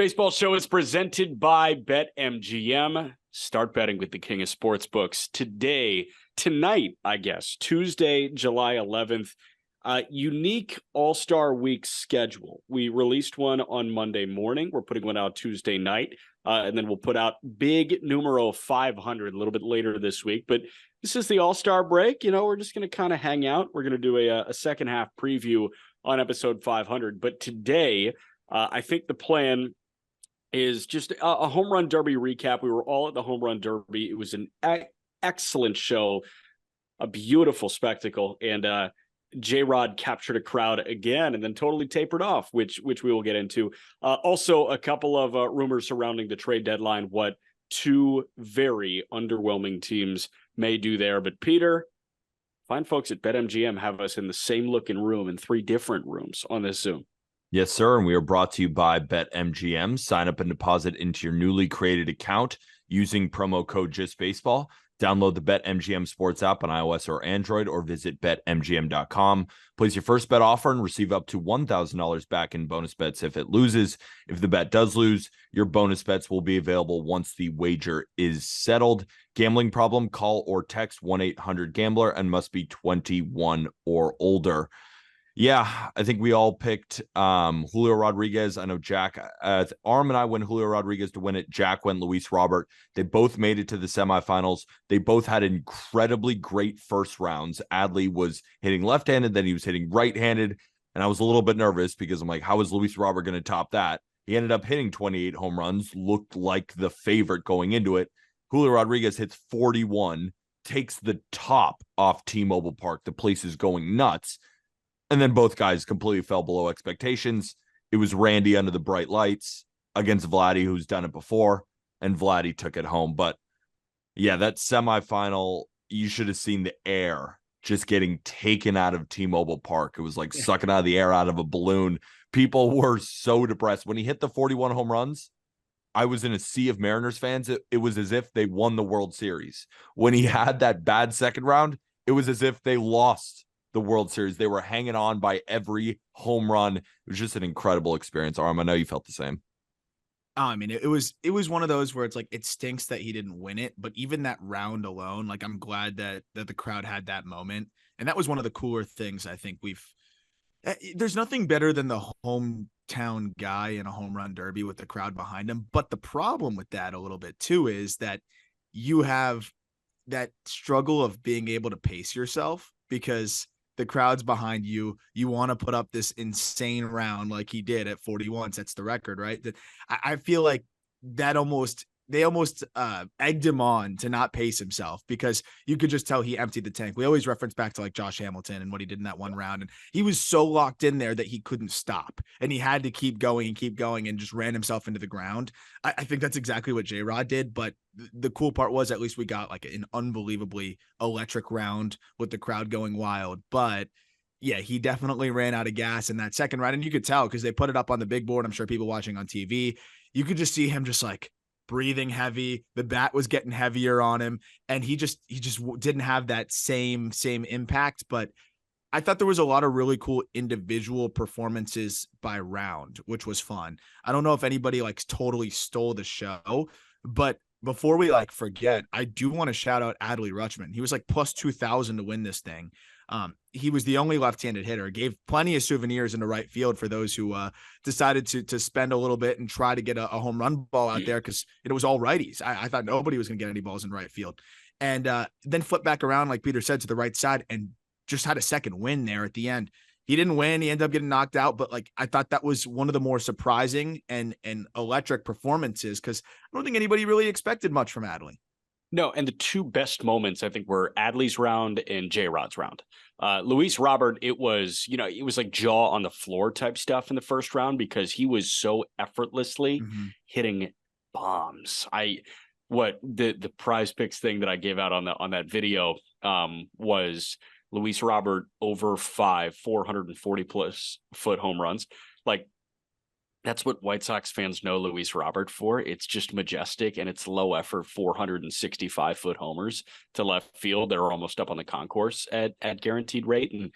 Baseball Show is presented by BetMGM. Start betting with the king of sportsbooks tonight, I guess, Tuesday, July 11th. Unique All-Star Week schedule. We released one on Monday morning. We're putting one out Tuesday night, and then we'll put out big numero 500 a little bit later this week. But this is the All-Star break. We're just going to kind of hang out. We're going to do a second half preview on episode 500. But today, I think the plan is just a home run derby recap. We were all at the home run derby. It was an excellent show, a beautiful spectacle, and J-Rod captured a crowd again and then totally tapered off, which we will get into. Also, a couple of rumors surrounding the trade deadline, what two very underwhelming teams may do there. But Peter, fine folks at BetMGM have us in the same looking room in three different rooms on this Zoom. Yes, sir. And we are brought to you by BetMGM. Sign up and deposit into your newly created account using promo code JustBaseball. Download the BetMGM Sports app on iOS or Android, or visit BetMGM.com. Place your first bet offer and receive up to $1,000 back in bonus bets if it loses. If the bet does lose, your bonus bets will be available once the wager is settled. Gambling problem? Call or text 1-800-GAMBLER and must be 21 or older. Yeah, I think we all picked Julio Rodriguez. I know Jack, Arm and I went Julio Rodriguez to win it. Jack went Luis Robert. They both made it to the semifinals. They both had incredibly great first rounds. Adley was hitting left-handed, then he was hitting right-handed. And I was a little bit nervous because I'm like, how is Luis Robert going to top that? He ended up hitting 28 home runs, looked like the favorite going into it. Julio Rodriguez hits 41, takes the top off T-Mobile Park. The place is going nuts. And then both guys completely fell below expectations. It was Randy under the bright lights against Vladdy, who's done it before, and Vladdy took it home. But yeah, that semifinal, you should have seen the air just getting taken out of T-Mobile Park. It was like sucking out of the air out of a balloon. People were so depressed. When he hit the 41 home runs, I was in a sea of Mariners fans. It was as if they won the World Series. When he had that bad second round, it was as if they lost the World Series. They were hanging on by every home run. It was just an incredible experience. Arm, I know you felt the same. I mean, it was one of those where it's like, it stinks that he didn't win it, but even that round alone, like, I'm glad that the crowd had that moment. And that was one of the cooler things. I think there's nothing better than the hometown guy in a home run derby with the crowd behind him. But the problem with that a little bit too is that you have that struggle of being able to pace yourself, because the crowd's behind you. You want to put up this insane round like he did at 41. That's the record, right? I feel like they almost egged him on to not pace himself, because you could just tell he emptied the tank. We always reference back to like Josh Hamilton and what he did in that one round. And he was so locked in there that he couldn't stop, and he had to keep going and just ran himself into the ground. I think that's exactly what J-Rod did. But the cool part was, at least we got like an unbelievably electric round with the crowd going wild. But yeah, he definitely ran out of gas in that second round. And you could tell, because they put it up on the big board. I'm sure people watching on TV, you could just see him just like breathing heavy. The bat was getting heavier on him, and he just didn't have that same impact. But I thought there was a lot of really cool individual performances by round, which was fun. I don't know if anybody like totally stole the show, but before we like forget, I do want to shout out Adley Rutschman. He was like plus 2,000 to win this thing. He was the only left-handed hitter. Gave plenty of souvenirs in the right field for those who decided to spend a little bit and try to get a home run ball out there, because it was all righties. I thought nobody was going to get any balls in right field. And then flip back around, like Peter said, to the right side, and just had a second win there at the end. He didn't win. He ended up getting knocked out. But like, I thought that was one of the more surprising and electric performances, because I don't think anybody really expected much from Adley. No, and the two best moments, I think, were Adley's round and J-Rod's round. Luis Robert, it was like jaw on the floor type stuff in the first round, because he was so effortlessly hitting bombs. The prize picks thing that I gave out on that video was Luis Robert over 440 plus foot home runs. Like, that's what White Sox fans know Luis Robert for. It's just majestic, and it's low effort 465 foot homers to left field. They're almost up on the concourse at guaranteed rate. And,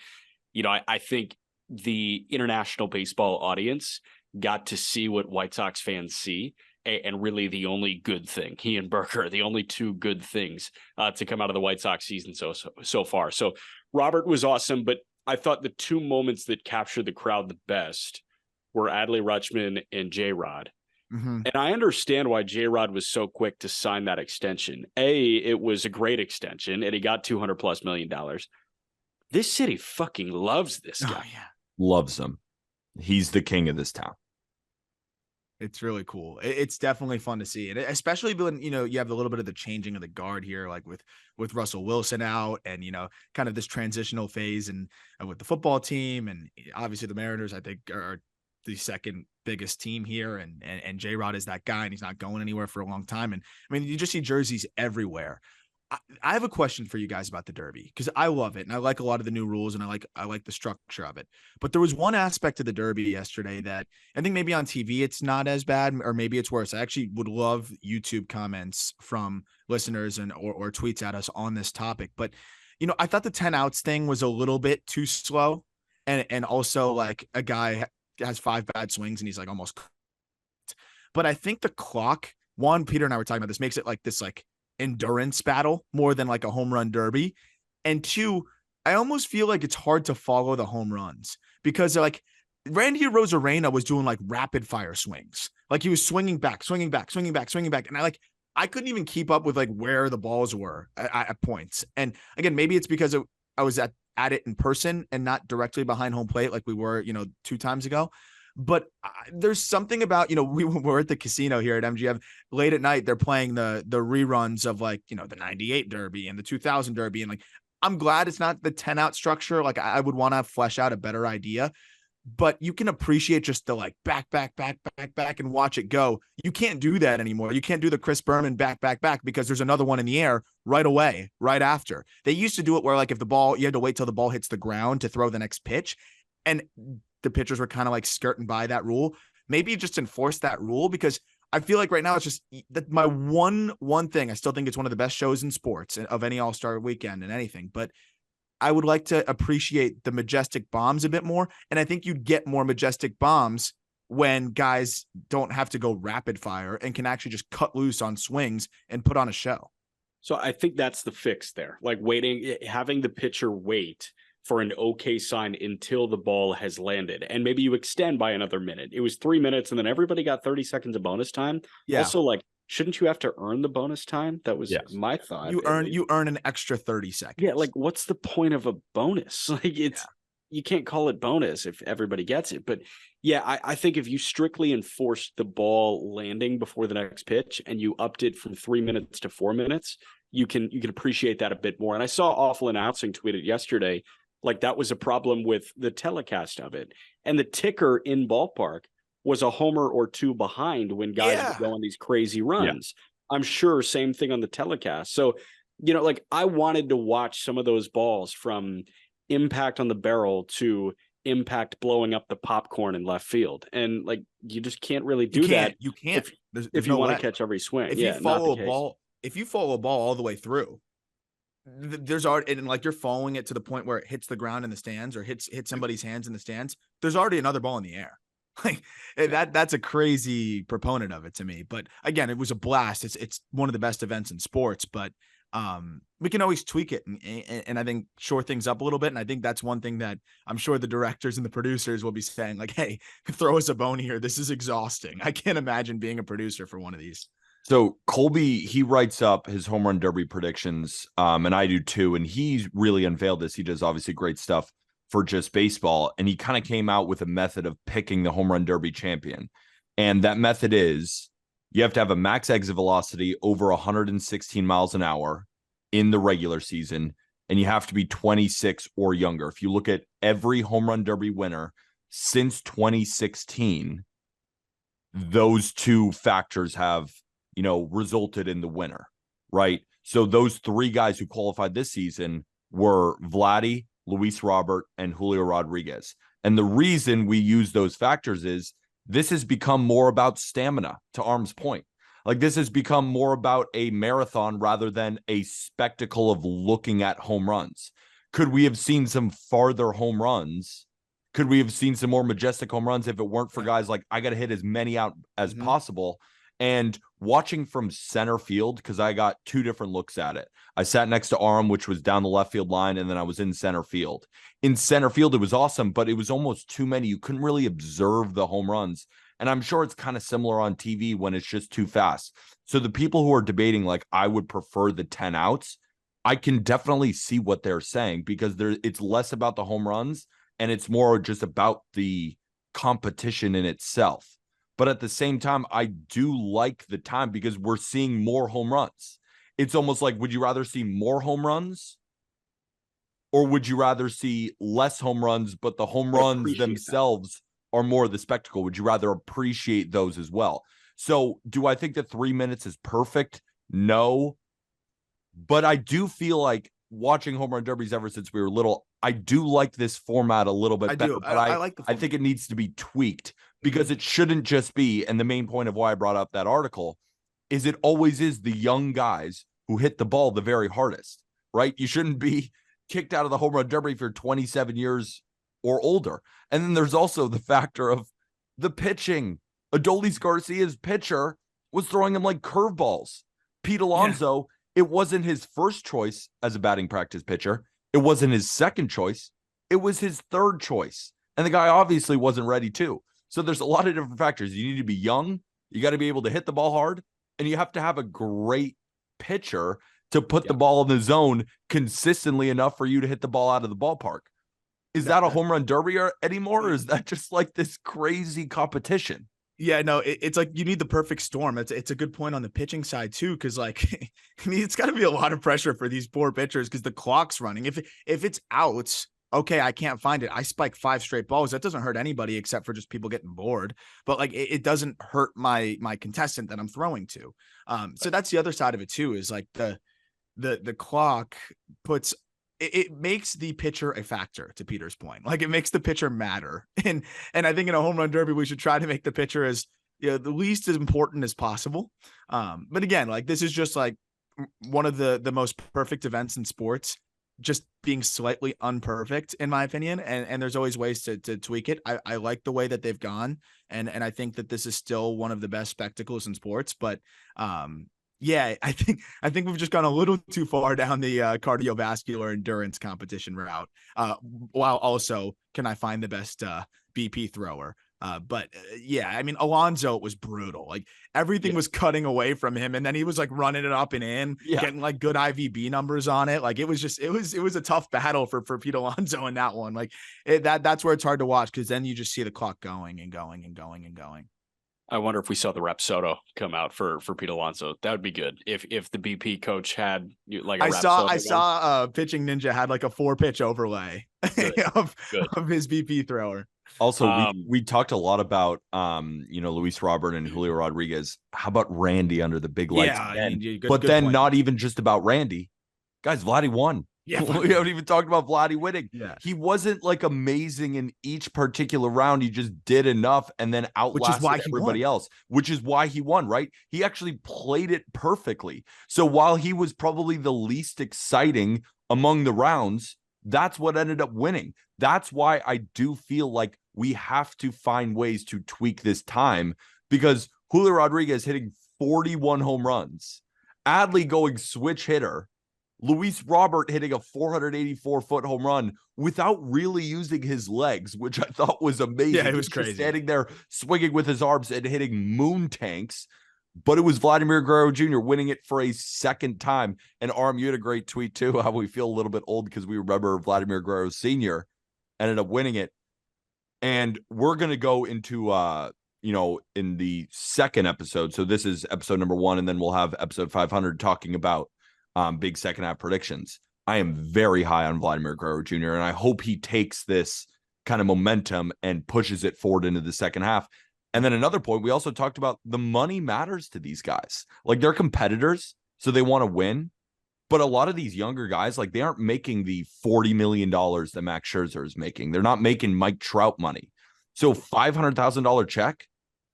I think the international baseball audience got to see what White Sox fans see, and really the only good thing, he and Burker, the only two good things to come out of the White Sox season so far. So Robert was awesome, but I thought the two moments that captured the crowd the best were Adley Rutschman and J-Rod. Mm-hmm. And I understand why J-Rod was so quick to sign that extension. It was a great extension, and he got $200+ million. This city fucking loves this guy. Oh, yeah. Loves him. He's the king of this town. It's really cool. It's definitely fun to see. And especially when, you have a little bit of the changing of the guard here, like with Russell Wilson out and, kind of this transitional phase and with the football team. And obviously the Mariners, I think, are the second biggest team here. And J-Rod is that guy, and he's not going anywhere for a long time. And I mean, you just see jerseys everywhere. I have a question for you guys about the Derby, because I love it and I like a lot of the new rules and I like the structure of it. But there was one aspect of the Derby yesterday that I think maybe on TV it's not as bad, or maybe it's worse. I actually would love YouTube comments from listeners or tweets at us on this topic. But I thought the 10 outs thing was a little bit too slow, and also like a guy has 5 bad swings and he's like almost. But I think the clock, one, Peter and I were talking about this, makes it like this endurance battle more than like a home run derby. And two, I almost feel like it's hard to follow the home runs because like Randy Arozarena was doing like rapid fire swings. Like he was swinging back. And I couldn't even keep up with like where the balls were at points. And again, maybe it's because I was at it in person and not directly behind home plate like we were, 2 times ago. But there's something about, we were at the casino here at MGM late at night. They're playing the reruns of like, the 98 Derby and the 2000 Derby. And like, I'm glad it's not the 10 out structure. Like I would want to flesh out a better idea, but you can appreciate just the like back and watch it go. You can't do that anymore. You can't do the Chris Berman back because there's another one in the air right away, right after. They used to do it where like if the ball, you had to wait till the ball hits the ground to throw the next pitch. And the pitchers were kind of like skirting by that rule. Maybe just enforce that rule, because I feel like right now it's just that my one thing. I still think it's one of the best shows in sports of any All-Star weekend and anything, but I would like to appreciate the majestic bombs a bit more. And I think you'd get more majestic bombs when guys don't have to go rapid fire and can actually just cut loose on swings and put on a show. So I think that's the fix there. Like having the pitcher wait for an okay sign until the ball has landed. And maybe you extend by another minute. It was 3 minutes and then everybody got 30 seconds of bonus time. Yeah. Also, like, shouldn't you have to earn the bonus time? That was my thought. You earn an extra 30 seconds. Yeah, like what's the point of a bonus? Like you can't call it bonus if everybody gets it. But yeah, I think if you strictly enforced the ball landing before the next pitch and you upped it from 3 minutes to 4 minutes, you can appreciate that a bit more. And I saw Awful Announcing tweeted yesterday, like that was a problem with the telecast of it. And the ticker in ballpark was a homer or two behind when guys would go on these crazy runs. Yeah. I'm sure same thing on the telecast. So, like I wanted to watch some of those balls from impact on the barrel to impact blowing up the popcorn in left field. And like, you just can't really do that. You can't. If you want to catch every swing. If you follow a ball all the way through, there's already, and like you're following it to the point where it hits the ground in the stands or hits somebody's hands in the stands, there's already another ball in the air. Like that's a crazy proponent of it to me. But again, it was a blast. It's one of the best events in sports, but we can always tweak it and I think shore things up a little bit. And I think that's one thing that I'm sure the directors and the producers will be saying, like, hey, throw us a bone here. This is exhausting. I can't imagine being a producer for one of these. So Colby, he writes up his home run derby predictions, and I do too. And he really unveiled this. He does obviously great stuff for Just Baseball. And he kind of came out with a method of picking the home run derby champion. And that method is you have to have a max exit velocity over 116 miles an hour in the regular season, and you have to be 26 or younger. If you look at every home run derby winner since 2016, those two factors have resulted in the winner, right? So those 3 guys who qualified this season were Vladdy, Luis Robert, and Julio Rodriguez. And the reason we use those factors is this has become more about stamina, to Arm's point. Like this has become more about a marathon rather than a spectacle of looking at home runs. Could we have seen some farther home runs Could we have seen some more majestic home runs if it weren't for guys like, I got to hit as many out as possible? And watching from center field, because I got two different looks at it. I sat next to Aram, which was down the left field line, and then I was in center field. In center field, it was awesome, but it was almost too many. You couldn't really observe the home runs. And I'm sure it's kind of similar on TV when it's just too fast. So the people who are debating, like, I would prefer the 10 outs, I can definitely see what they're saying, because it's less about the home runs and it's more just about the competition in itself. But at the same time, I do like the time because we're seeing more home runs. It's almost like, would you rather see more home runs, or would you rather see less home runs, but the home runs themselves are more the spectacle? Would you rather appreciate those as well? So do I think that 3 minutes is perfect? No. But I do feel like watching home run derbies ever since we were little, I do like this format a little bit better. But I like I think it needs to be tweaked, because it shouldn't just be, and the main point of why I brought up that article is it always is the young guys who hit the ball the very hardest, right? You shouldn't be kicked out of the home run derby if you're 27 years or older. And then there's also the factor of the pitching. Adolis Garcia's pitcher was throwing him like curveballs. Pete Alonso, it wasn't his first choice as a batting practice pitcher. It wasn't his second choice. It was his third choice. And the guy obviously wasn't ready too. So there's a lot of different factors. You need to be young. You got to be able to hit the ball hard. And you have to have a great pitcher to put the ball in the zone consistently enough for you to hit the ball out of the ballpark. Is that a home run derby anymore? Or is that just like this crazy competition? Yeah, no, it's like you need the perfect storm. It's a good point on the pitching side too, because like, I mean, it's got to be a lot of pressure for these poor pitchers because the clock's running. If it's outs, okay, I can't find it. I spike 5 straight balls. That doesn't hurt anybody except for just people getting bored. But like, it doesn't hurt my contestant that I'm throwing to. So that's the other side of it too. Is like the clock puts. It makes the pitcher a factor, to Peter's point. Like, it makes the pitcher matter. And I think in a home run derby, we should try to make the pitcher as, the least as important as possible. But again, like, this is just like one of the most perfect events in sports, just being slightly unperfect in my opinion. And there's always ways to tweak it. I like the way that they've gone. And I think that this is still one of the best spectacles in sports, but, yeah, I think we've just gone a little too far down the cardiovascular endurance competition route. While also, can I find the best BP thrower? But yeah, I mean, Alonso was brutal. Like, everything was cutting away from him, and then he was like running it up and in, getting like good IVB numbers on it. Like, it was a tough battle for Pete Alonso in that one. Like, that's where it's hard to watch, because then you just see the clock going and going and going and going. I wonder if we saw the Rapsodo come out for Pete Alonso. That would be good. If the BP coach had like a I saw Pitching Ninja had like a 4-pitch overlay of his BP thrower. Also, we talked a lot about Luis Robert and Julio Rodriguez. How about Randy under the big lights? Yeah, good point. Not even just about Randy. Guys, Vladdy won. Yeah, we haven't even talked about Vladdy winning. Yeah. He wasn't like amazing in each particular round. He just did enough and then outlasted everybody else, which is why he won, right? He actually played it perfectly. So while he was probably the least exciting among the rounds, that's what ended up winning. That's why I do feel like we have to find ways to tweak this time, because Julio Rodriguez hitting 41 home runs, Adley going switch hitter, Luis Robert hitting a 484-foot home run without really using his legs, which I thought was amazing. Yeah, it was crazy. Just standing there swinging with his arms and hitting moon tanks. But it was Vladimir Guerrero Jr. winning it for a second time. And Arm, you had a great tweet too, how we feel a little bit old because we remember Vladimir Guerrero Sr. ended up winning it. And we're going to go into, in the second episode. So this is episode number 1, and then we'll have episode 500 talking about big second half predictions. I am very high on Vladimir Guerrero Jr. and I hope he takes this kind of momentum and pushes it forward into the second half. And then another point, we also talked about the money matters to these guys. Like, they're competitors, so they want to win. But a lot of these younger guys, like, they aren't making the $40 million that Max Scherzer is making. They're not making Mike Trout money. So $500,000 check,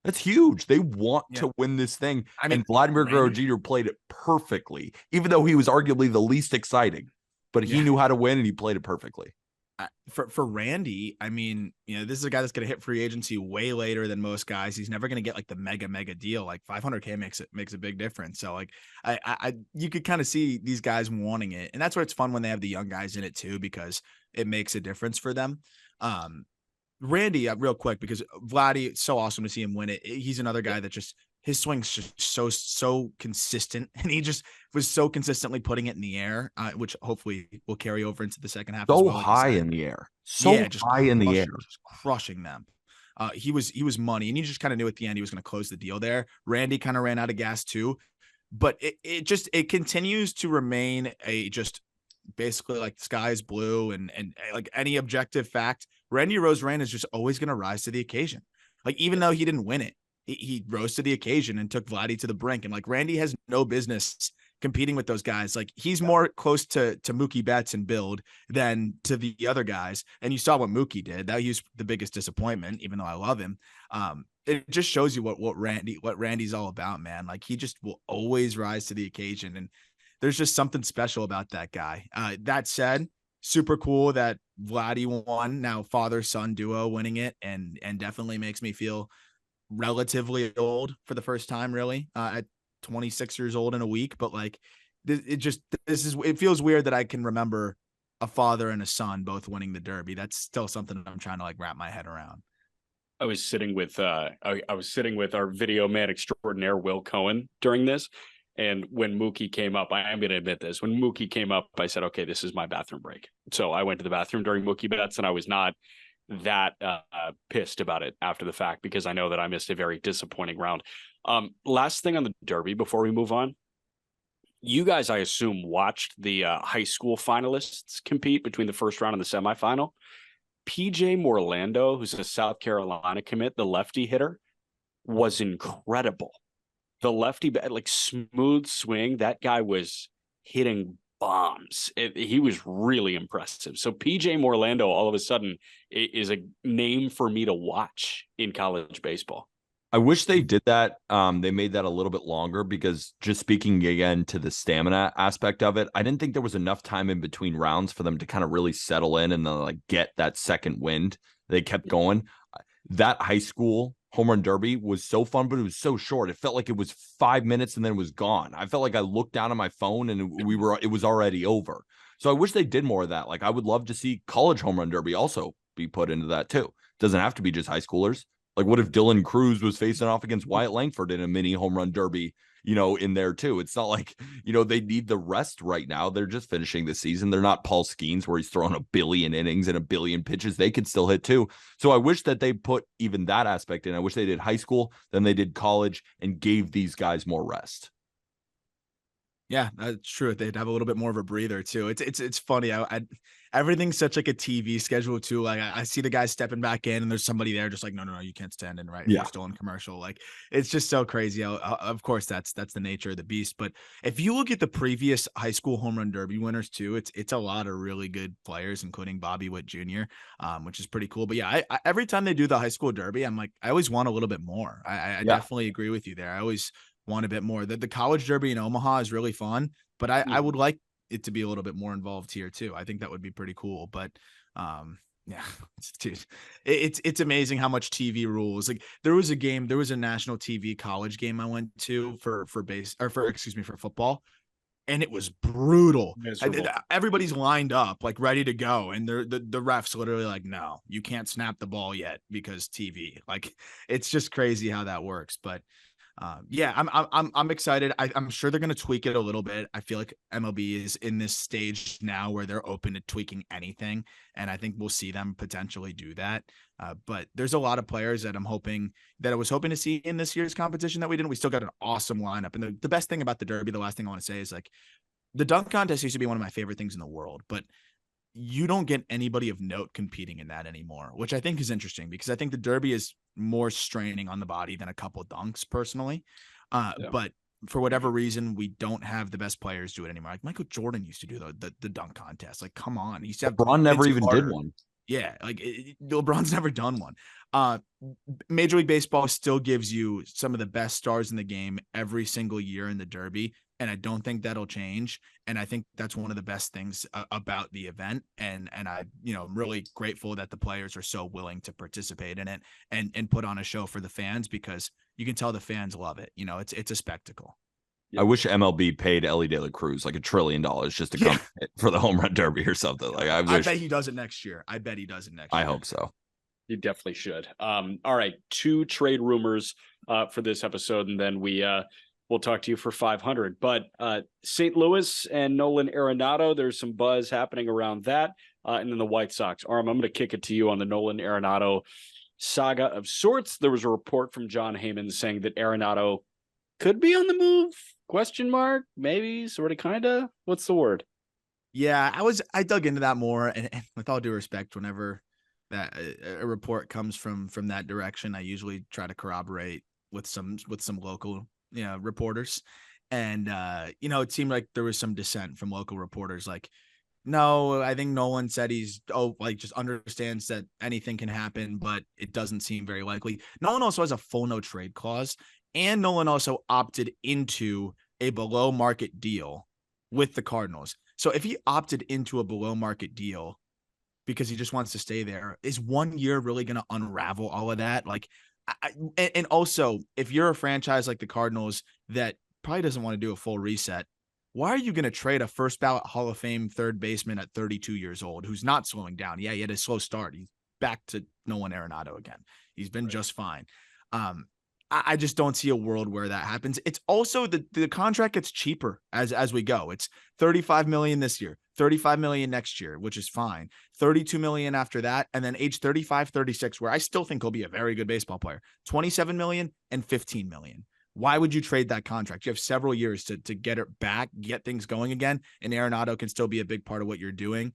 that's huge. They want to win this thing. I mean, and Vladimir Guerrero Jr. played it perfectly, even though he was arguably the least exciting. But he knew how to win, and he played it perfectly. For Randy, I mean, this is a guy that's going to hit free agency way later than most guys. He's never going to get like the mega deal. Like 500K makes a big difference. So like you could kind of see these guys wanting it, and that's why it's fun when they have the young guys in it too, because it makes a difference for them. Randy, real quick, because Vladdy, it's so awesome to see him win it. He's another guy that just his swing's just so consistent, and he just was so consistently putting it in the air, which hopefully will carry over into the second half. So as well, high in the air, just high in the air, just crushing them. He was money, and you just kind of knew at the end he was going to close the deal there. Randy kind of ran out of gas too, but it continues to remain a just basically like the sky is blue and like any objective fact. Randy Arozarena is just always going to rise to the occasion. Like even though he didn't win it, he rose to the occasion and took Vladdy to the brink. And like Randy has no business competing with those guys. Like he's more close to Mookie Betts and build than to the other guys. And you saw what Mookie did. That he was the biggest disappointment, even though I love him. It just shows you what Randy's all about, man. Like he just will always rise to the occasion. And there's just something special about that guy. That said, super cool that Vladdy won. Now father-son duo winning it, and definitely makes me feel relatively old for the first time, really, at 26 years old in a week. But like, it feels weird that I can remember a father and a son both winning the Derby. That's still something I'm trying to like wrap my head around. I was sitting with our video man extraordinaire, Will Cohen, during this. And when Mookie came up, I am going to admit this. When Mookie came up, I said, okay, this is my bathroom break. So I went to the bathroom during Mookie Betts, and I was not that pissed about it after the fact, because I know that I missed a very disappointing round. Last thing on the Derby before we move on. You guys, I assume, watched the high school finalists compete between the first round and the semifinal. PJ Morlando, who's a South Carolina commit, the lefty hitter, was incredible. The lefty, like smooth swing, that guy was hitting bombs. He was really impressive. So PJ Morlando all of a sudden is a name for me to watch in college baseball. I wish they did that. They made that a little bit longer, because just speaking again to the stamina aspect of it, I didn't think there was enough time in between rounds for them to kind of really settle in and then like get that second wind. They kept going. That high school home run derby was so fun, but it was so short. It felt like it was 5 minutes and then it was gone. I felt like I looked down at my phone and it was already over. So I wish they did more of that. Like I would love to see college home run derby also be put into that too. Doesn't have to be just high schoolers. Like what if Dylan Cruz was facing off against Wyatt Langford in a mini home run derby, in there too? It's not like, they need the rest right now. They're just finishing the season. They're not Paul Skeens where he's throwing 1 billion innings and 1 billion pitches. They could still hit too. So I wish that they put even that aspect in. I wish they did high school, then they did college, and gave these guys more rest. Yeah, that's true. They'd have a little bit more of a breather too. It's funny. Everything's such like a TV schedule too. Like I see the guys stepping back in, and there's somebody there just like, no, you can't stand in, right? Yeah. You're still in commercial. Like it's just so crazy. Of course, that's the nature of the beast. But if you look at the previous high school home run derby winners too, it's a lot of really good players, including Bobby Witt Jr., which is pretty cool. But yeah, I every time they do the high school derby, I'm like, I always want a little bit more. I definitely agree with you there. I always want a bit more. The college derby in Omaha is really fun, but I would like it to be a little bit more involved here too. I think that would be pretty cool. But yeah, dude, it's amazing how much TV rules. Like there was a national TV college game I went to for football, and it was brutal. Everybody's lined up like ready to go, and the refs literally like, no, you can't snap the ball yet because TV. Like it's just crazy how that works. But yeah, I'm excited. I'm sure they're going to tweak it a little bit. I feel like MLB is in this stage now where they're open to tweaking anything, and I think we'll see them potentially do that. But there's a lot of players that I was hoping to see in this year's competition that we didn't. We still got an awesome lineup, and the best thing about the Derby, the last thing I want to say is like the dunk contest used to be one of my favorite things in the world, but you don't get anybody of note competing in that anymore, which I think is interesting because I think the Derby is more straining on the body than a couple dunks personally. But for whatever reason, we don't have the best players do it anymore. Like Michael Jordan used to do the dunk contest. Like, come on. He used to have LeBron never even did one. Yeah. Like LeBron's never done one. Major League Baseball still gives you some of the best stars in the game every single year in the Derby. and I don't think that'll change. And I think that's one of the best things about the event. And I, I'm really grateful that the players are so willing to participate in it and put on a show for the fans, because you can tell the fans love it. It's a spectacle. I wish MLB paid Ellie De La Cruz like $1 trillion just to come for the home run derby or something. Like I bet he does it next year. I hope so. You definitely should. All right, 2 trade rumors for this episode, and then we'll talk to you for 500. But St. Louis and Nolan Arenado, there's some buzz happening around that, and then the White Sox. Arm, I'm going to kick it to you on the Nolan Arenado saga of sorts. There was a report from John Heyman saying that Arenado could be on the move. Question mark? Maybe, sort of, kind of. What's the word? Yeah, I dug into that more, and with all due respect, whenever that a report comes from that direction, I usually try to corroborate with some local reporters. And it seemed like there was some dissent from local reporters, like, no, I think Nolan said he's just understands that anything can happen, but it doesn't seem very likely. Nolan also has a full no trade clause, and Nolan also opted into a below market deal with the Cardinals. So if he opted into a below market deal because he just wants to stay there, is 1 year really going to unravel all of that? Like, and also, if you're a franchise like the Cardinals that probably doesn't want to do a full reset, why are you going to trade a first ballot Hall of Fame third baseman at 32 years old who's not slowing down? Yeah, he had a slow start. He's back to Nolan Arenado again. He's been just fine. I just don't see a world where that happens. It's also the contract gets cheaper as we go. It's $35 million this year, $35 million next year, which is fine. $32 million after that. And then age 35, 36, where I still think he'll be a very good baseball player, $27 million and $15 million. Why would you trade that contract? You have several years to get it back, get things going again. And Arenado can still be a big part of what you're doing.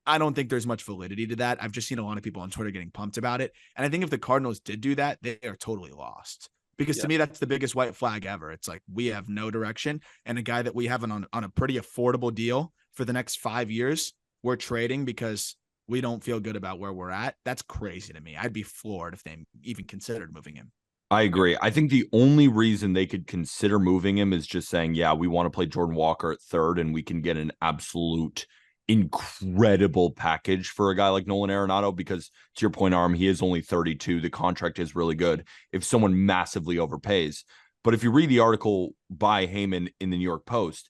I don't think there's much validity to that. I've just seen a lot of people on Twitter getting pumped about it. And I think if the Cardinals did do that, they are totally lost. Because to me, that's the biggest white flag ever. It's like, we have no direction. And a guy that we have on a pretty affordable deal for the next 5 years, we're trading because we don't feel good about where we're at. That's crazy to me. I'd be floored if they even considered moving him. I agree. I think the only reason they could consider moving him is just saying, yeah, we want to play Jordan Walker at third and we can get an absolute incredible package for a guy like Nolan Arenado, because to your point, Arm, he is only 32. The contract is really good if someone massively overpays. But if you read the article by Heyman in the New York Post,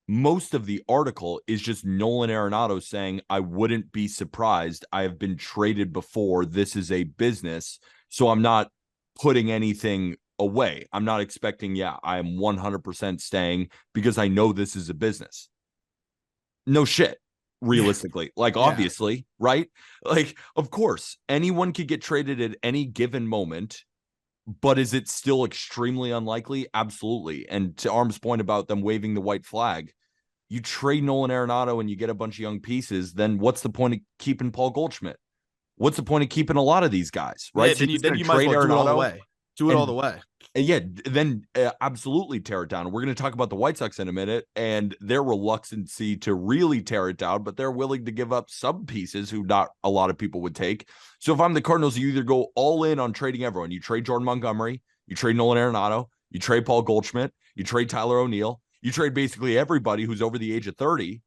most of the article is just Nolan Arenado saying, I wouldn't be surprised. I have been traded before. This is a business. So I'm not putting anything away. I'm not expecting, I am 100% staying because I know this is a business. No shit. Realistically, like, obviously, right? Like, of course, anyone could get traded at any given moment, but is it still extremely unlikely? Absolutely. And to Arm's point about them waving the white flag, you trade Nolan Arenado and you get a bunch of young pieces, then what's the point of keeping Paul Goldschmidt? What's the point of keeping a lot of these guys, right? Yeah, then you might as well do it all the way. Do it all the way. Yeah, then absolutely tear it down. We're going to talk about the White Sox in a minute and their reluctancy to really tear it down, but they're willing to give up some pieces who not a lot of people would take. So if I'm the Cardinals, you either go all in on trading everyone. You trade Jordan Montgomery, you trade Nolan Arenado, you trade Paul Goldschmidt, you trade Tyler O'Neill, you trade basically everybody who's over the age of 30,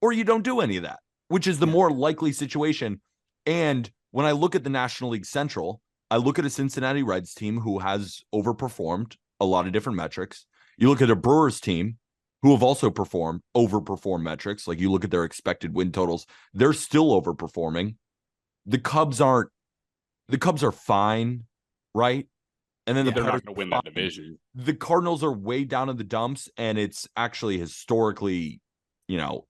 or you don't do any of that, which is the more likely situation. And when I look at the National League Central, I look at a Cincinnati Reds team who has overperformed a lot of different metrics. You look at a Brewers team who have also overperformed metrics. Like, you look at their expected win totals, they're still overperforming. The Cubs are fine, right? And then they're not going to win that division. The Cardinals are way down in the dumps, and it's actually historically,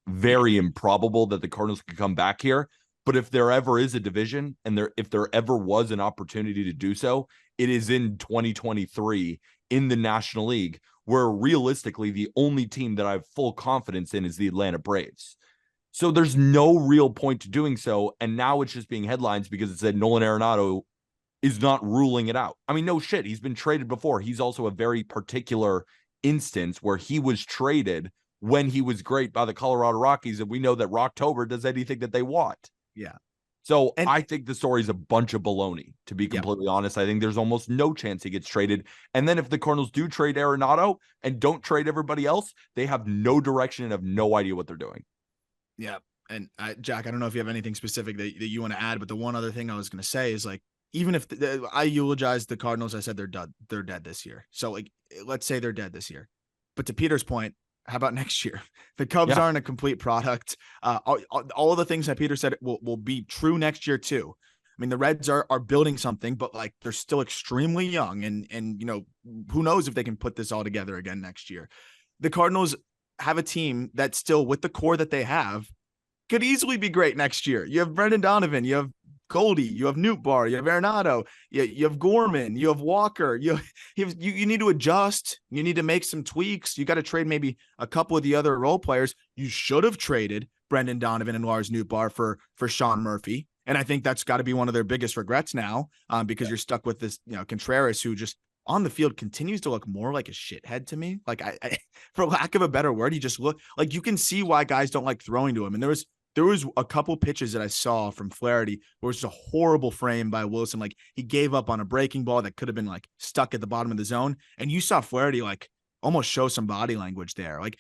very improbable that the Cardinals could come back here. But if there ever is a division, and if there ever was an opportunity to do so, it is in 2023 in the National League, where realistically the only team that I have full confidence in is the Atlanta Braves. So there's no real point to doing so. And now it's just being headlines because it said Nolan Arenado is not ruling it out. I mean, no shit. He's been traded before. He's also a very particular instance where he was traded when he was great by the Colorado Rockies. And we know that Rocktober does anything that they want. Yeah. So And I think the story is a bunch of baloney, to be completely honest. I think there's almost no chance he gets traded. And then if the Cardinals do trade Arenado and don't trade everybody else, they have no direction and have no idea what they're doing. yeah. And Jack, I don't know if you have anything specific that you want to add, but the one other thing I was going to say is like, even if I eulogize the Cardinals, I said they're dead this year. So like, let's say they're dead this year. But to Peter's point, how about next year? The Cubs aren't a complete product. All of the things that Peter said will be true next year too. I mean, the Reds are building something, but like they're still extremely young, and you know, who knows if they can put this all together again next year. The Cardinals have a team that still, with the core that they have, could easily be great next year. You have Brendan Donovan, you have Goldie, you have Newt Bar, you have Arenado, you have Gorman, you have Walker. You need to adjust. You need to make some tweaks. You got to trade maybe a couple of the other role players. You should have traded Brendan Donovan and Lars Nootbaar for Sean Murphy. And I think that's got to be one of their biggest regrets now, because you're stuck with this, you know, Contreras, who just on the field continues to look more like a shithead to me. Like I for lack of a better word, he just look like, you can see why guys don't like throwing to him. And there was a couple pitches that I saw from Flaherty where it was a horrible frame by Wilson. Like he gave up on a breaking ball that could have been like stuck at the bottom of the zone. And you saw Flaherty like almost show some body language there. Like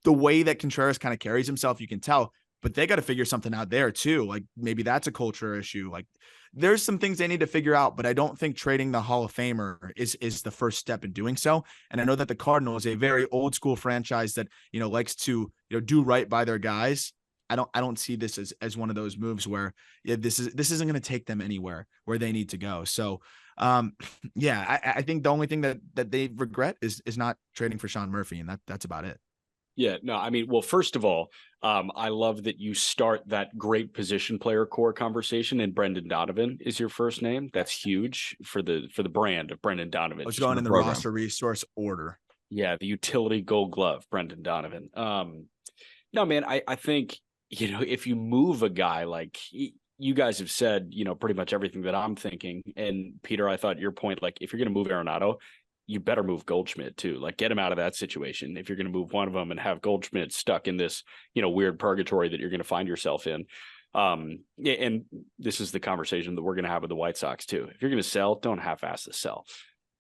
the way that Contreras kind of carries himself, you can tell, but they got to figure something out there too. Like maybe that's a culture issue. Like there's some things they need to figure out, but I don't think trading the Hall of Famer is the first step in doing so. And I know that the Cardinals, a very old school franchise that, you know, likes to, you know, do right by their guys. I don't see this as one of those moves where this isn't going to take them anywhere where they need to go. So I think the only thing that they regret is not trading for Sean Murphy, and that's about it. Yeah, no, I mean, well, first of all, I love that you start that great position player core conversation, and Brendan Donovan is your first name. That's huge for the brand of Brendan Donovan. I was going in the roster resource order. Yeah, the utility gold glove, Brendan Donovan. No, man, I think, you know, if you move a guy like you guys have said, you know, pretty much everything that I'm thinking. And Peter, I thought your point, like if you're going to move Arenado, you better move Goldschmidt too. Like get him out of that situation. If you're going to move one of them and have Goldschmidt stuck in this, you know, weird purgatory that you're going to find yourself in. And this is the conversation that we're going to have with the White Sox too. If you're going to sell, don't half-ass the sell.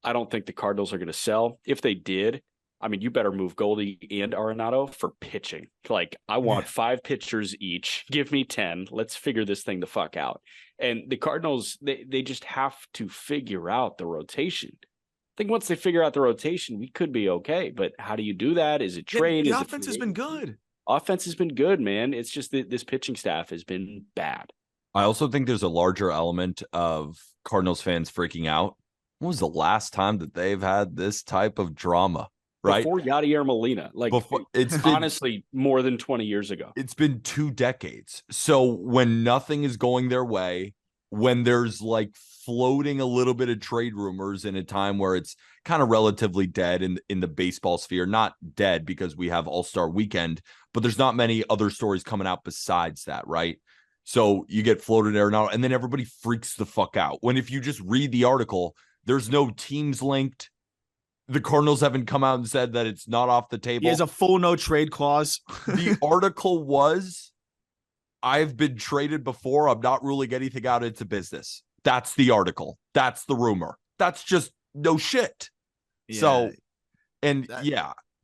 I don't think the Cardinals are going to sell. If they did, I mean, you better move Goldie and Arenado for pitching. Like, I want 5 pitchers each. Give me 10. Let's figure this thing the fuck out. And the Cardinals, they just have to figure out the rotation. I think once they figure out the rotation, we could be okay. But how do you do that? Is it trade? The offense has been good. Offense has been good, man. It's just that this pitching staff has been bad. I also think there's a larger element of Cardinals fans freaking out. When was the last time that they've had this type of drama? Right before Yadier Molina, like it's honestly more than 20 years ago. It's been 2 decades. So when nothing is going their way, when there's like floating a little bit of trade rumors in a time where it's kind of relatively dead in the baseball sphere, not dead because we have All-Star Weekend, but there's not many other stories coming out besides that, right? So you get floated there now, and then everybody freaks the fuck out. When if you just read the article, there's no teams linked. The Cardinals haven't come out and said that it's not off the table. He has a full no trade clause. The article was, I've been traded before. I'm not ruling anything out. It's a business. That's the article. That's the rumor. That's just no shit. Yeah, so, and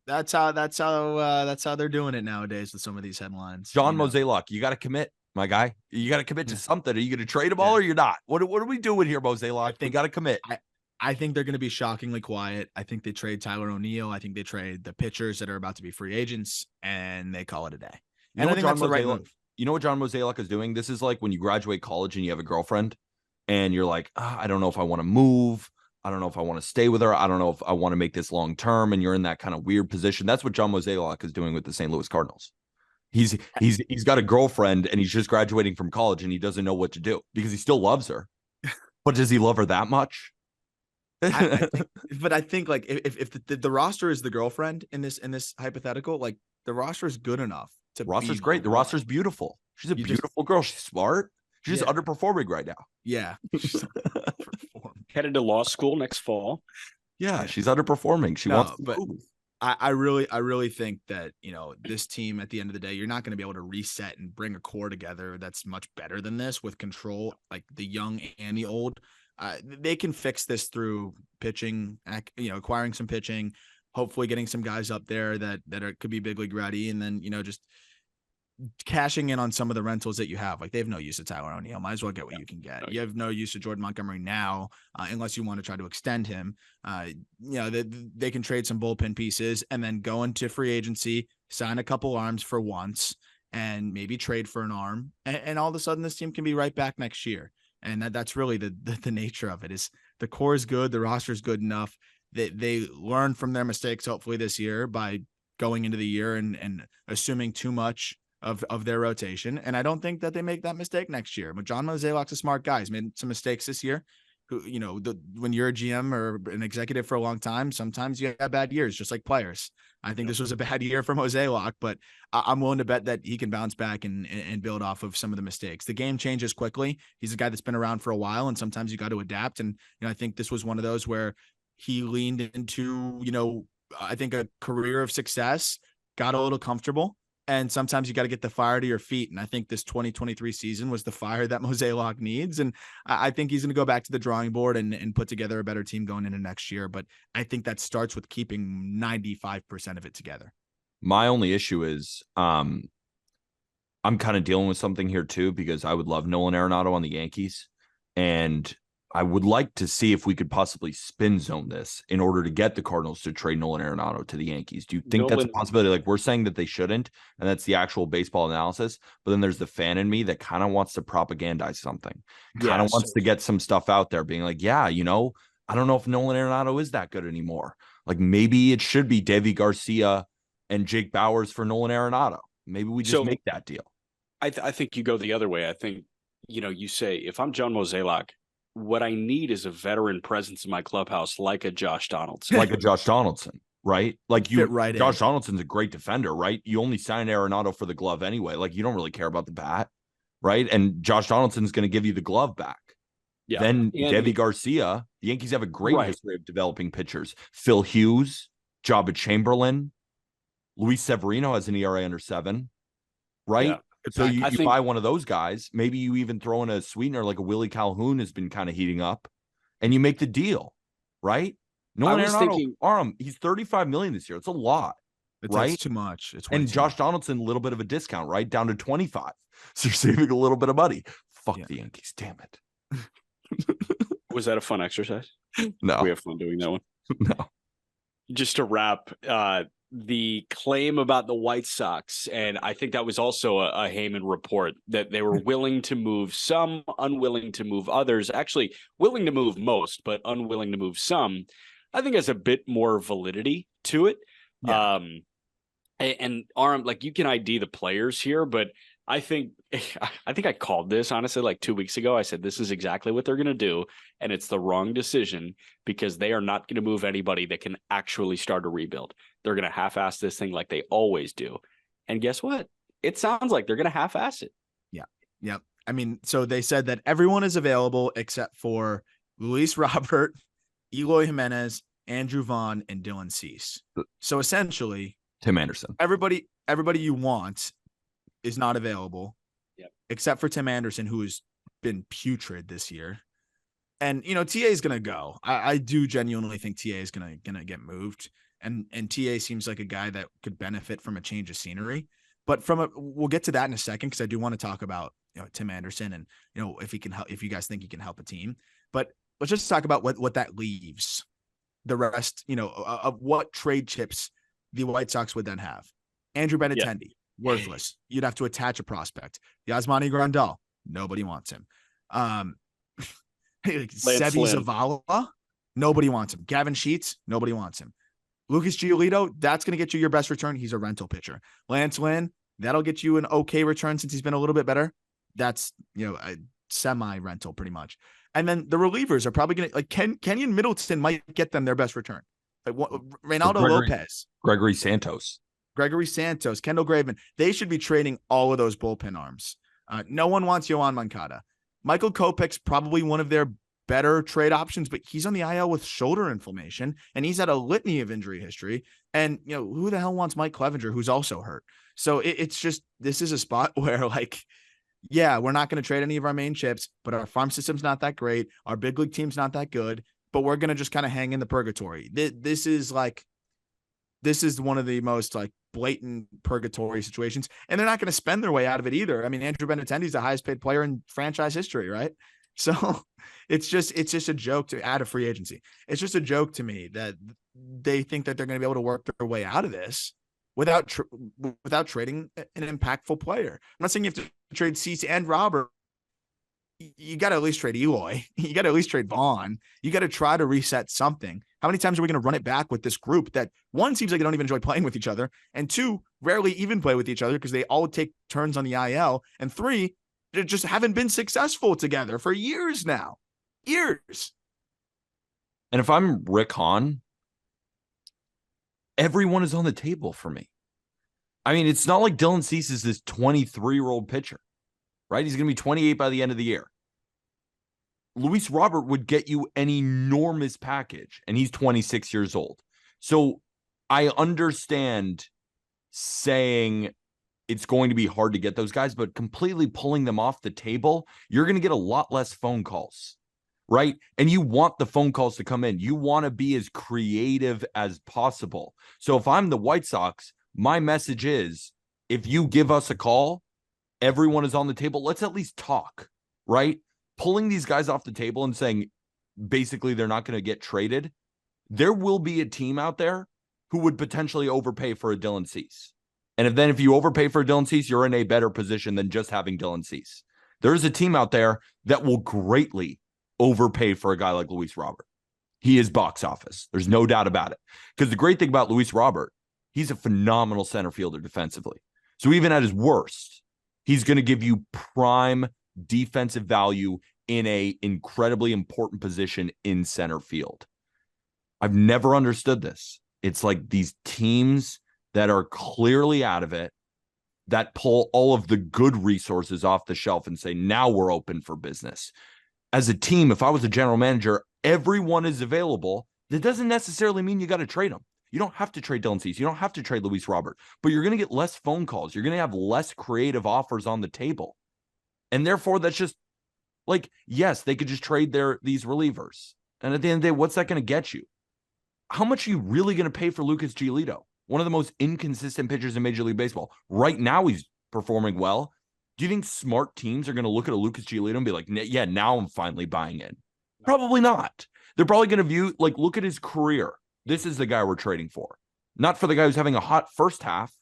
that's how they're doing it nowadays with some of these headlines. John Mozeliak, you got to commit, my guy. You got to commit to something. Are you going to trade them all or you're not? What are we doing here, Mozeliak? You got to commit. I think they're going to be shockingly quiet. I think they trade Tyler O'Neill. I think they trade the pitchers that are about to be free agents, and they call it a day. And I think that's the right move. You know what John Mozeliak is doing? This is like when you graduate college and you have a girlfriend, and you're like, I don't know if I want to move. I don't know if I want to stay with her. I don't know if I want to make this long term. And you're in that kind of weird position. That's what John Mozeliak is doing with the St. Louis Cardinals. He's got a girlfriend, and he's just graduating from college, and he doesn't know what to do because he still loves her. But does he love her that much? I think like if the roster is the girlfriend in this hypothetical, like the roster is good enough to roster's great. The roster's beautiful. She's a beautiful girl. She's smart. She's just underperforming right now. Yeah. Headed to law school next fall. Yeah, she's underperforming. She wants to move. I really think that, this team at the end of the day, you're not going to be able to reset and bring a core together that's much better than this with control, like the young and the old. They can fix this through pitching, acquiring some pitching, hopefully getting some guys up there that could be big league ready. And then, just cashing in on some of the rentals that you have. Like, they have no use of Tyler O'Neill. Might as well get what you can get. You have no use of Jordan Montgomery now, unless you want to try to extend him. They can trade some bullpen pieces and then go into free agency, sign a couple arms for once, and maybe trade for an arm. And all of a sudden, this team can be right back next year. And that's really the nature of it. Is the core is good, the roster is good enough that they learn from their mistakes, hopefully this year, by going into the year and assuming too much of their rotation. And I don't think that they make that mistake next year. But John Mozeliak's a smart guy. He's made some mistakes this year. Who, when you're a GM or an executive for a long time, sometimes you have bad years, just like players. I think this was a bad year for Mozeliak, but I'm willing to bet that he can bounce back and build off of some of the mistakes. The game changes quickly. He's a guy that's been around for a while, and sometimes you got to adapt. And I think this was one of those where he leaned into, I think a career of success, got a little comfortable. And sometimes you got to get the fire to your feet. And I think this 2023 season was the fire that Mozeliak needs. And I think he's going to go back to the drawing board and put together a better team going into next year. But I think that starts with keeping 95% of it together. My only issue is I'm kind of dealing with something here too, because I would love Nolan Arenado on the Yankees. And I would like to see if we could possibly spin zone this in order to get the Cardinals to trade Nolan Arenado to the Yankees. Do you think that's a possibility? Like, we're saying that they shouldn't, and that's the actual baseball analysis. But then there's the fan in me that kind of wants to propagandize something, kind of wants to get some stuff out there, being like, yeah, I don't know if Nolan Arenado is that good anymore. Like, maybe it should be Deivi Garcia and Jake Bauers for Nolan Arenado. Maybe we just make that deal. I think you go the other way. I think, you say, if I'm John Mozeliak, what I need is a veteran presence in my clubhouse, like a Josh Donaldson. Right? Like, Josh in. Donaldson's a great defender, right? You only sign Arenado for the glove anyway. Like, you don't really care about the bat, right? And Josh Donaldson's going to give you the glove back. Yeah. Then Deivi Garcia, the Yankees have a great history of developing pitchers. Phil Hughes, Jabba Chamberlain, Luis Severino has an ERA under 7, right? Yeah. So you buy one of those guys. Maybe you even throw in a sweetener like a Willie Calhoun has been kind of heating up, and you make the deal, right? Nolan Arenado, he's $35 million this year. It's a lot, right? That's too much. And Josh Donaldson, a little bit of a discount, right? Down to 25. So you're saving a little bit of money. Fuck the Yankees, damn it. Was that a fun exercise? No. We have fun doing that one. No. Just to wrap, the claim about the White Sox, and I think that was also a Heyman report, that they were willing to move some, unwilling to move others, actually willing to move most, but unwilling to move some, I think has a bit more validity to it. Yeah. And Aram, like, you can ID the players here, but I think I called this, honestly, like 2 weeks ago. I said, this is exactly what they're going to do. And it's the wrong decision, because they are not going to move anybody that can actually start a rebuild. They're going to half-ass this thing like they always do. And guess what? It sounds like they're going to half-ass it. Yeah. Yep. I mean, so they said that everyone is available except for Luis Robert, Eloy Jimenez, Andrew Vaughn, and Dylan Cease. So essentially, Tim Anderson. Everybody you want is not available, except for Tim Anderson, who has been putrid this year. And, TA is going to go. I do genuinely think TA is going to get moved. And TA seems like a guy that could benefit from a change of scenery. But we'll get to that in a second, because I do want to talk about, Tim Anderson and, if he can help, if you guys think he can help a team. But let's just talk about what that leaves. The rest, of what trade chips the White Sox would then have. Andrew Benintendi, worthless. You'd have to attach a prospect. Yasmani Grandal, nobody wants him. Sevi Zavala, nobody wants him. Gavin Sheets, nobody wants him. Lucas Giolito, that's going to get you your best return. He's a rental pitcher. Lance Lynn, that'll get you an okay return since he's been a little bit better. That's, a semi-rental pretty much. And then the relievers are probably going to, like, Kenyon Middleton might get them their best return. Like, Reynaldo Lopez. Gregory Santos, Kendall Graveman. They should be trading all of those bullpen arms. No one wants Yohan Moncada. Michael Kopech's probably one of their better trade options, but he's on the IL with shoulder inflammation, and he's had a litany of injury history. And, who the hell wants Mike Clevenger, who's also hurt? So it's just, this is a spot where, like, yeah, we're not going to trade any of our main chips, but our farm system's not that great. Our big league team's not that good, but we're going to just kind of hang in the purgatory. This is one of the most, like, blatant purgatory situations, and they're not going to spend their way out of it either. I mean, Andrew Benintendi's the highest paid player in franchise history, right? So it's just a joke to add a free agency. It's just a joke to me that they think that they're going to be able to work their way out of this without trading an impactful player. I'm not saying you have to trade Cease and Robert. You got to at least trade Eloy. You got to at least trade Vaughn. You got to try to reset something. How many times are we going to run it back with this group that, one, seems like they don't even enjoy playing with each other, and two, rarely even play with each other because they all take turns on the IL, and three, they just haven't been successful together for years now. Years. And if I'm Rick Hahn, everyone is on the table for me. I mean, it's not like Dylan Cease is this 23-year-old pitcher, right? He's going to be 28 by the end of the year. Luis Robert would get you an enormous package, and he's 26 years old. So I understand saying it's going to be hard to get those guys, but completely pulling them off the table, you're going to get a lot less phone calls, right? And you want the phone calls to come in. You want to be as creative as possible. So if I'm the White Sox, my message is, if you give us a call, everyone is on the table. Let's at least talk, right? Pulling these guys off the table and saying, basically, they're not going to get traded. There will be a team out there who would potentially overpay for a Dylan Cease. And if you overpay for Dylan Cease, you're in a better position than just having Dylan Cease. There's a team out there that will greatly overpay for a guy like Luis Robert. He is box office. There's no doubt about it. Because the great thing about Luis Robert, he's a phenomenal center fielder defensively. So even at his worst, he's going to give you prime defensive value in a incredibly important position in center field. I've never understood this. It's like these teams that are clearly out of it, that pull all of the good resources off the shelf and say, now we're open for business. As a team, if I was a general manager, everyone is available. That doesn't necessarily mean you got to trade them. You don't have to trade Dylan Cease. You don't have to trade Luis Robert, but you're going to get less phone calls. You're going to have less creative offers on the table. And therefore, that's just like, yes, they could just trade these relievers. And at the end of the day, what's that going to get you? How much are you really going to pay for Lucas Giolito? One of the most inconsistent pitchers in Major League Baseball. Right now, he's performing well. Do you think smart teams are going to look at a Lucas Giolito and be like, yeah, now I'm finally buying in? Probably not. They're probably going to view, like, look at his career. This is the guy we're trading for. Not for the guy who's having a hot first half.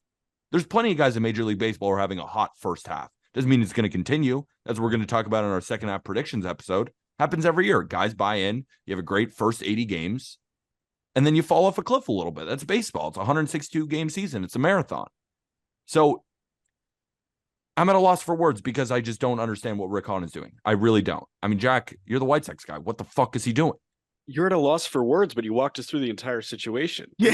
There's plenty of guys in Major League Baseball who are having a hot first half. Doesn't mean it's going to continue. That's what we're going to talk about in our second half predictions episode. Happens every year. Guys buy in. You have a great first 80 games. And then you fall off a cliff a little bit. That's baseball. It's a 162 game season. It's a marathon. So I'm at a loss for words because I just don't understand what Rick Hahn is doing. I really don't. I mean, Jack, you're the White Sox guy. What the fuck is he doing? You're at a loss for words, but you walked us through the entire situation. Yeah.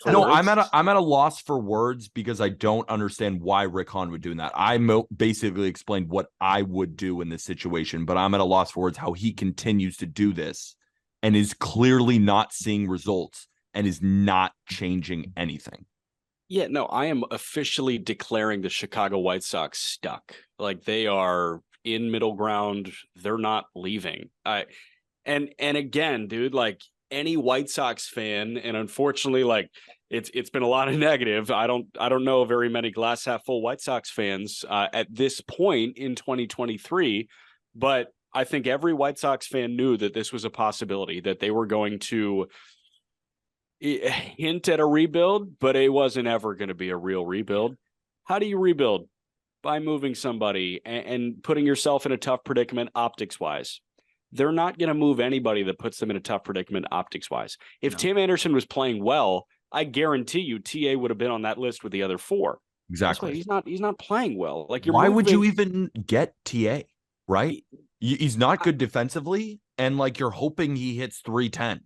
No, I'm at a loss for words because I don't understand why Rick Hahn would do that. I basically explained what I would do in this situation, but I'm at a loss for words how he continues to do this and is clearly not seeing results and is not changing anything. Yeah, no, I am officially declaring the Chicago White Sox stuck. Like, they are in middle ground. They're not leaving. And again, dude, like, any White Sox fan, and unfortunately, like, it's been a lot of negative. I don't know very many glass half full White Sox fans at this point in 2023, but I think every White Sox fan knew that this was a possibility, that they were going to hint at a rebuild, but it wasn't ever going to be a real rebuild. How do you rebuild? By moving somebody and putting yourself in a tough predicament optics-wise. They're not going to move anybody that puts them in a tough predicament optics-wise. If Tim Anderson was playing well, I guarantee you TA would have been on that list with the other four. Exactly. He's not playing well. Like, why would you even get TA, right? He's not good defensively, and like, you're hoping he hits 310.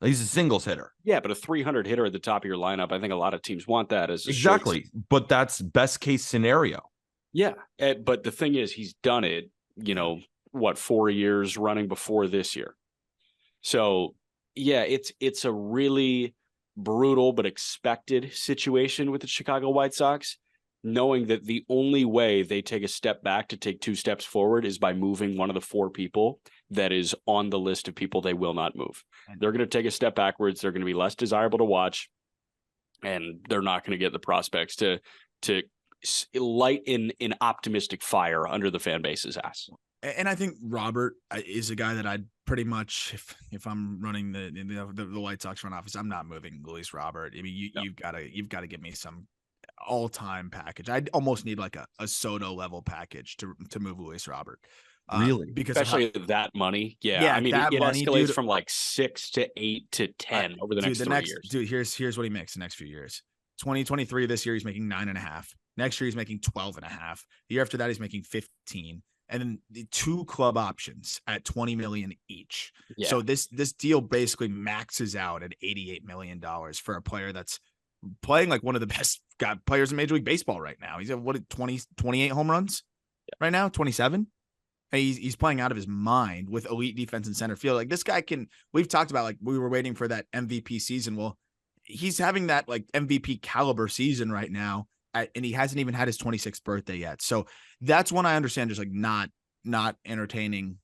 He's a singles hitter. Yeah, but a 300 hitter at the top of your lineup, I think a lot of teams want that as exactly. But that's best case scenario. Yeah, but the thing is, he's done it, 4 years running before this year. So yeah, it's a really brutal but expected situation with the Chicago White Sox, knowing that the only way they take a step back to take 2 steps forward is by moving one of the 4 people that is on the list of people they will not move. They're going to take a step backwards. They're going to be less desirable to watch, and they're not going to get the prospects to light in an optimistic fire under the fan base's ass. And I think Robert is a guy that I'd pretty much, if I'm running the White Sox front office, I'm not moving Luis Robert. I mean, you've got to give me some all-time package. I'd almost need like a Soto level package to move Luis Robert. Really? Because especially that money. Yeah. I mean, it escalates from like 6 to 8 to 10 over the next 3 years. Dude, here's what he makes the next few years. 2023, this year, he's making 9.5. Next year, he's making 12.5. The year after that, he's making 15. And then the 2 club options at $20 million each. Yeah. So this deal basically maxes out at $88 million for a player that's playing like one of the best players in Major League Baseball right now. He's at 28 home runs right now, 27. He's playing out of his mind with elite defense in center field. Like this guy we've talked about, like we were waiting for that MVP season. Well, he's having that like MVP caliber season right now. And he hasn't even had his 26th birthday yet. So that's one I understand just like not entertaining,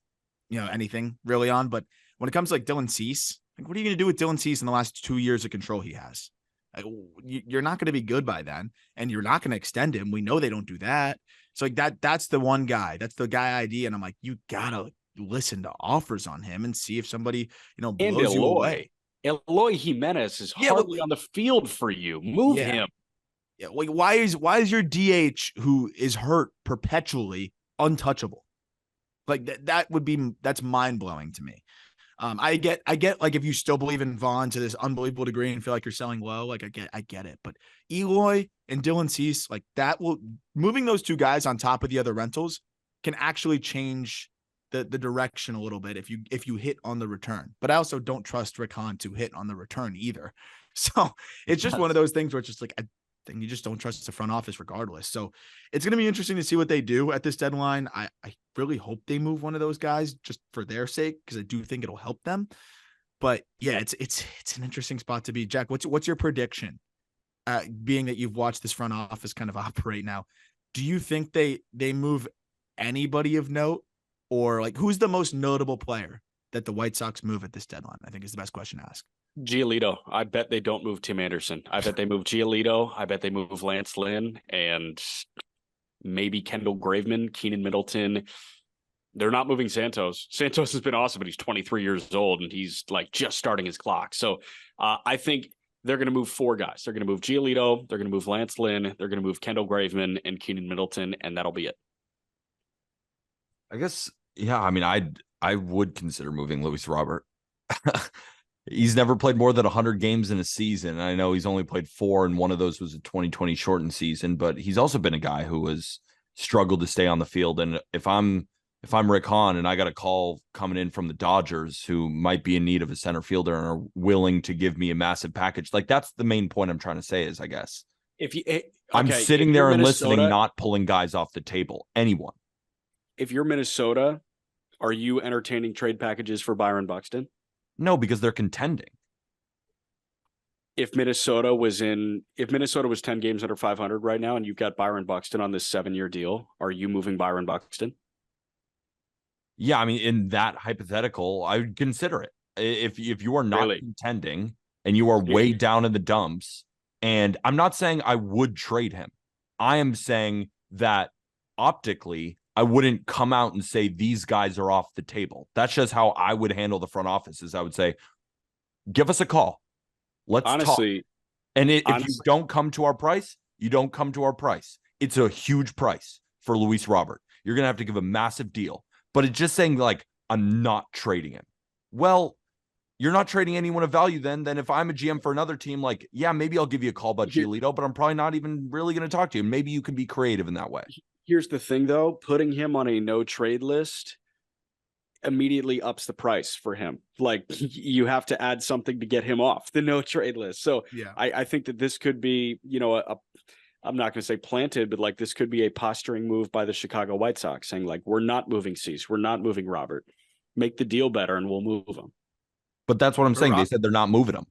anything really on. But when it comes to like Dylan Cease, like what are you going to do with Dylan Cease in the last 2 years of control he has? Like, you're not going to be good by then, and you're not going to extend him. We know they don't do that. So like that's the one guy. That's the guy ID. And I'm like, you got to listen to offers on him and see if somebody, blows you away. Eloy Jimenez is hardly on the field for you. Move him. Yeah, like why is your DH who is hurt perpetually untouchable? Like that's mind blowing to me. I get like if you still believe in Vaughn to this unbelievable degree and feel like you're selling low, like I get it. But Eloy and Dylan Cease, like moving those 2 guys on top of the other rentals can actually change the direction a little bit if you hit on the return. But I also don't trust Rick Hahn to hit on the return either. So it's just one of those things where it's just like and you just don't trust the front office regardless. So it's going to be interesting to see what they do at this deadline. I really hope they move one of those guys just for their sake, because I do think it'll help them. But yeah, it's an interesting spot to be. Jack, what's your prediction? Being that you've watched this front office kind of operate now, do you think they move anybody of note, or like who's the most notable player that the White Sox move at this deadline? I think is the best question to ask. Giolito. I bet they don't move Tim Anderson. I bet they move Giolito. I bet they move Lance Lynn and maybe Kendall Graveman, Keenan Middleton. They're not moving Santos. Santos has been awesome, but he's 23 years old and he's like just starting his clock. So I think they're going to move 4 guys. They're going to move Giolito. They're going to move Lance Lynn. They're going to move Kendall Graveman and Keenan Middleton, and that'll be it. I guess, yeah. I mean, I would consider moving Luis Robert. He's never played more than 100 games in a season. I know he's only played 4, and one of those was a 2020 shortened season, but he's also been a guy who has struggled to stay on the field. And if I'm Rick Hahn and I got a call coming in from the Dodgers who might be in need of a center fielder and are willing to give me a massive package, like that's the main point I'm trying to say is, I guess, I'm sitting there and listening, not pulling guys off the table. Anyone. If you're Minnesota, are you entertaining trade packages for Byron Buxton? No, because they're contending. If Minnesota was 10 games under 500 right now, and you've got Byron Buxton on this 7-year deal, are you moving Byron Buxton? Yeah, I mean, in that hypothetical, I would consider it. If you are not contending and you are way down in the dumps, and I'm not saying I would trade him. I am saying that optically, I wouldn't come out and say these guys are off the table. That's just how I would handle the front office. Is I would say, give us a call. Let's talk. And if you don't come to our price, you don't come to our price. It's a huge price for Luis Robert. You're going to have to give a massive deal. But it's just saying, like, I'm not trading him. Well, you're not trading anyone of value then. Then if I'm a GM for another team, like, yeah, maybe I'll give you a call about Giolito, but I'm probably not even really going to talk to you. Maybe you can be creative in that way. Here's the thing, though. Putting him on a no-trade list immediately ups the price for him. Like, you have to add something to get him off the no-trade list. So yeah. I think that this could be, I'm not going to say planted, but like this could be a posturing move by the Chicago White Sox saying like, we're not moving Cease. We're not moving Robert. Make the deal better and we'll move them. But that's what I'm saying. They said they're not moving him.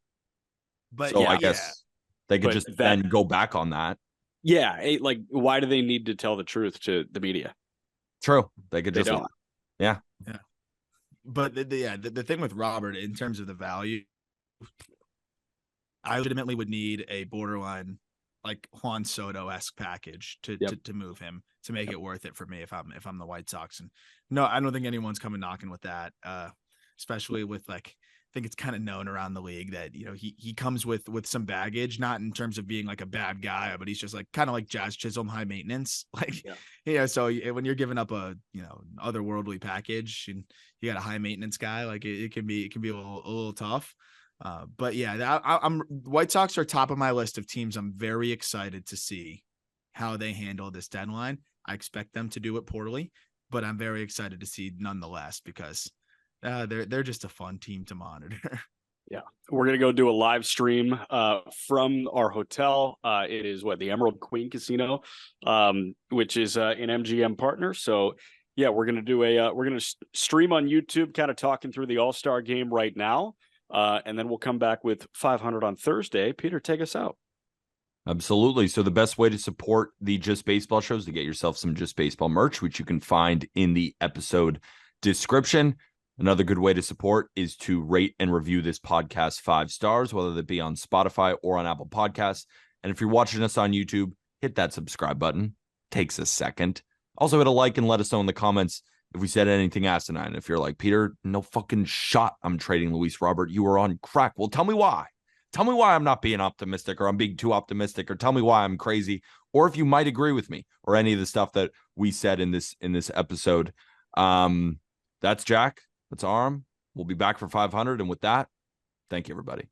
But so I guess they could just then go back on that. Yeah. Like, why do they need to tell the truth to the media? True. They could just, yeah. But the thing with Robert in terms of the value, I legitimately would need a borderline like Juan Soto-esque package to move him to make it worth it for me if I'm the White Sox. And no, I don't think anyone's coming knocking with that. Especially with like, I think it's kind of known around the league that, you know, he comes with some baggage, not in terms of being like a bad guy, but he's just like kind of like Jazz Chisholm, high maintenance. Like, so when you're giving up a, you know, otherworldly package and you got a high maintenance guy, like it can be a little tough. But yeah, I'm White Sox are top of my list of teams. I'm very excited to see how they handle this deadline. I expect them to do it poorly, but I'm very excited to see nonetheless because they're just a fun team to monitor. Yeah, we're gonna go do a live stream from our hotel. It is the Emerald Queen Casino, which is an MGM partner. So yeah, we're gonna do we're gonna stream on YouTube, kind of talking through the All-Star game right now, and then we'll come back with 500 on Thursday. Peter, take us out. Absolutely. So the best way to support the Just Baseball show is to get yourself some Just Baseball merch, which you can find in the episode description. Another good way to support is to rate and review this podcast 5 stars, whether that be on Spotify or on Apple Podcasts. And if you're watching us on YouTube, hit that subscribe button. Takes a second. Also hit a like and let us know in the comments if we said anything asinine. If you're like, Peter, no fucking shot I'm trading Luis Robert. You were on crack. Well, tell me why. Tell me why I'm not being optimistic or I'm being too optimistic, or tell me why I'm crazy, or if you might agree with me or any of the stuff that we said in this episode. That's Jack. That's Aram. We'll be back for 500. And with that, thank you, everybody.